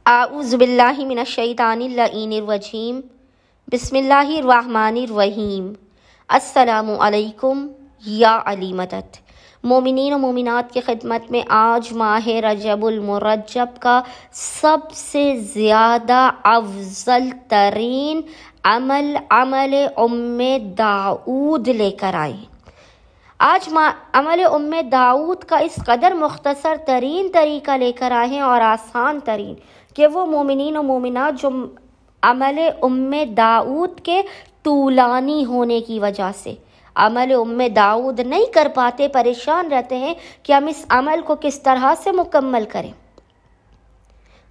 اعوذ باللہ من الشیطان اللعین الرجیم بسم اللہ الرحمن الرحیم۔ السلام علیکم یا علی مدد۔ مومنین و مومنات کی خدمت میں آج ماہ رجب المرجب کا سب سے زیادہ افضل ترین عمل داؤد لے کر آئے۔ آج عمل داؤد کا اس قدر مختصر ترین طریقہ لے کر آئے ہیں اور آسان ترین کہ وہ مومنین و مومنات جو عمل داؤد کے طولانی ہونے کی وجہ سے عمل داؤد نہیں کر پاتے، پریشان رہتے ہیں کہ ہم اس عمل کو کس طرح سے مکمل کریں،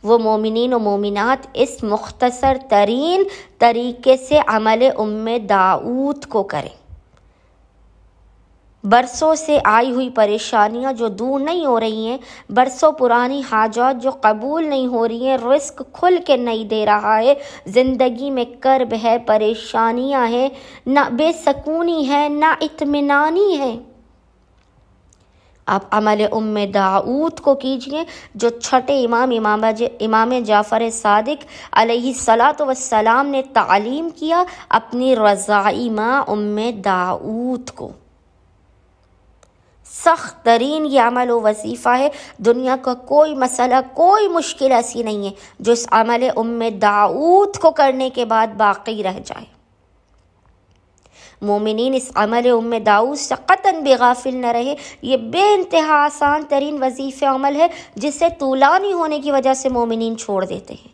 وہ مومنین و مومنات اس مختصر ترین طریقے سے عمل داؤد کو کریں۔ برسوں سے آئی ہوئی پریشانیاں جو دور نہیں ہو رہی ہیں، برسوں پرانی حاجات جو قبول نہیں ہو رہی ہیں، رزق کھل کے نہیں دے رہا ہے، زندگی میں کرب ہے، پریشانیاں ہیں، نہ بے سکونی ہے، نہ اطمینانی ہے، آپ عمل داؤد کو کیجئے جو چھٹے امام جعفر صادق علیہ السلام نے تعلیم کیا اپنی رضاعی ماں داؤد کو۔ سخت ترین یہ عمل و وظیفہ ہے، دنیا کا کوئی مسئلہ، کوئی مشکل ایسی نہیں ہے جو اس عمل داؤد کو کرنے کے بعد باقی رہ جائے۔ مومنین اس عمل داؤد سے قطعاً بھی غافل نہ رہے۔ یہ بے انتہا آسان ترین وظیفہ عمل ہے جسے طولانی ہونے کی وجہ سے مومنین چھوڑ دیتے ہیں۔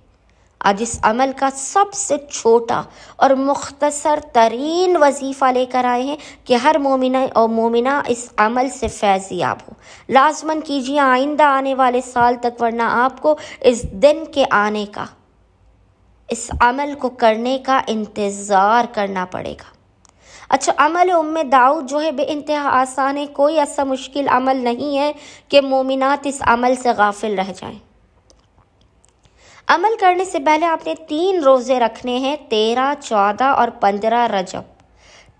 آج اس عمل کا سب سے چھوٹا اور مختصر ترین وظیفہ لے کر آئے ہیں کہ ہر مومنہ اور مومنہ اس عمل سے فیض یاب ہو۔ لازماً کیجیے آئندہ آنے والے سال تک، ورنہ آپ کو اس دن کے آنے کا، اس عمل کو کرنے کا انتظار کرنا پڑے گا۔ اچھا، عمل داؤد جو ہے بے انتہا آسان ہے، کوئی ایسا مشکل عمل نہیں ہے کہ مومنات اس عمل سے غافل رہ جائیں۔ عمل کرنے سے پہلے آپ نے 3 روزے رکھنے ہیں، 13، 14 اور 15 رجب۔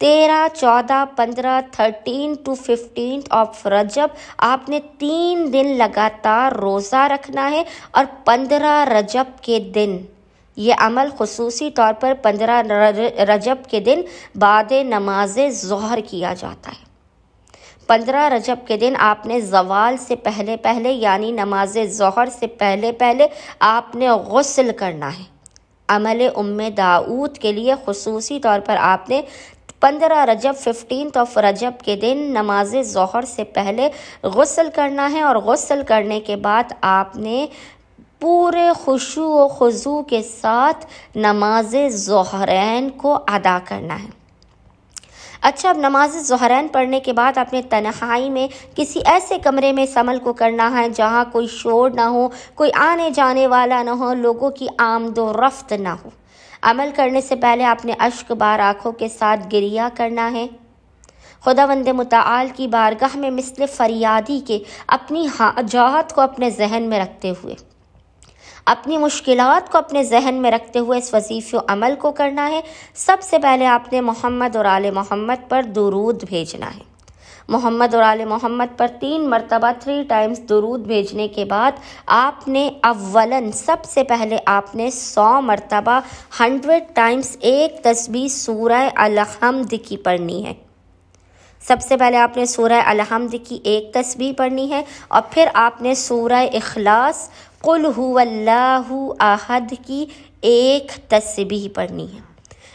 13، 14، 15، 13 to 15 آف رجب آپ نے 3 دن لگاتار روزہ رکھنا ہے، اور 15 رجب کے دن یہ عمل خصوصی طور پر 15 رجب کے دن بعد نماز ظہر کیا جاتا ہے۔ 15 رجب کے دن آپ نے زوال سے پہلے یعنی نماز ظہر سے پہلے آپ نے غسل کرنا ہے۔ عمل داؤد کے لیے خصوصی طور پر آپ نے 15 رجب 15 آف رجب کے دن نماز ظہر سے پہلے غسل کرنا ہے، اور غسل کرنے کے بعد آپ نے پورے خشوع و خضوع کے ساتھ نماز ظہرین کو ادا کرنا ہے۔ اچھا، اب نماز ظہرین پڑھنے کے بعد اپنے تنہائی میں کسی ایسے کمرے میں اس عمل کو کرنا ہے جہاں کوئی شور نہ ہو، کوئی آنے جانے والا نہ ہو، لوگوں کی آمد و رفت نہ ہو۔ عمل کرنے سے پہلے اپنے اشک بار آنکھوں کے ساتھ گریہ کرنا ہے، خداوند متعال کی بارگاہ میں مثل فریادی کے اپنی حاجات کو اپنے ذہن میں رکھتے ہوئے، اپنی مشکلات کو اپنے ذہن میں رکھتے ہوئے اس وظیفے و عمل کو کرنا ہے۔ سب سے پہلے آپ نے محمد اور آل محمد پر درود بھیجنا ہے۔ محمد اور آل محمد پر 3 مرتبہ 3 ٹائمز درود بھیجنے کے بعد آپ نے اولاً سب سے پہلے آپ نے 100 مرتبہ 100 ٹائمز ایک تسبیح سورہ الحمد کی پڑھنی ہے۔ سب سے پہلے آپ نے سورہ الحمد کی ایک تسبیح پڑھنی ہے، اور پھر آپ نے سورہ اخلاص قل هو اللہ احد کی ایک تسبیح پڑھنی ہے۔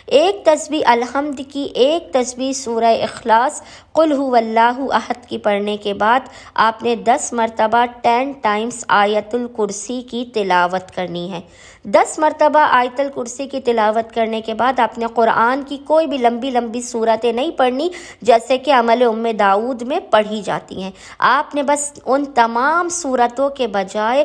ایک تسبیح الحمد کی، ایک تسبیح سورہ اخلاص قل هو اللہ احد کی پڑھنے کے بعد آپ نے 10 مرتبہ 10 ٹائمز آیت الکرسی کی تلاوت کرنی ہے۔ 10 مرتبہ آیت الکرسی کی تلاوت کرنے کے بعد آپ نے قرآن کی کوئی بھی لمبی صورتیں نہیں پڑھنی جیسے کہ عمل داؤد میں پڑھی جاتی ہیں۔ آپ نے بس ان تمام صورتوں کے بجائے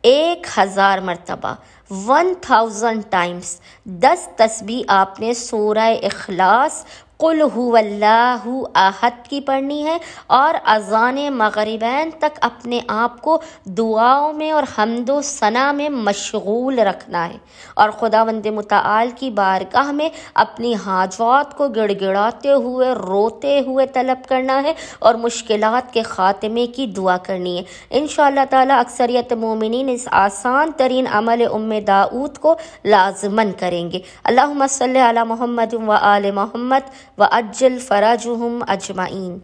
1000 مرتبہ 1000 ٹائمز 10 تسبیح آپ نے سورہ اخلاص قل هو اللہ احد کی پڑھنی ہے، اور اذان مغربین تک اپنے آپ کو دعاؤں میں اور حمد و ثنا میں مشغول رکھنا ہے، اور خداوند متعال کی بارگاہ میں اپنی حاجات کو گڑ گڑاتے ہوئے روتے ہوئے طلب کرنا ہے، اور مشکلات کے خاتمے کی دعا کرنی ہے۔ انشاءاللہ تعالی اکثریت مومنین اس آسان ترین عمل داؤد کو لازماً کریں گے۔ اللہم صلی علی محمد و آل محمد وعجل فرجہم اجمعین۔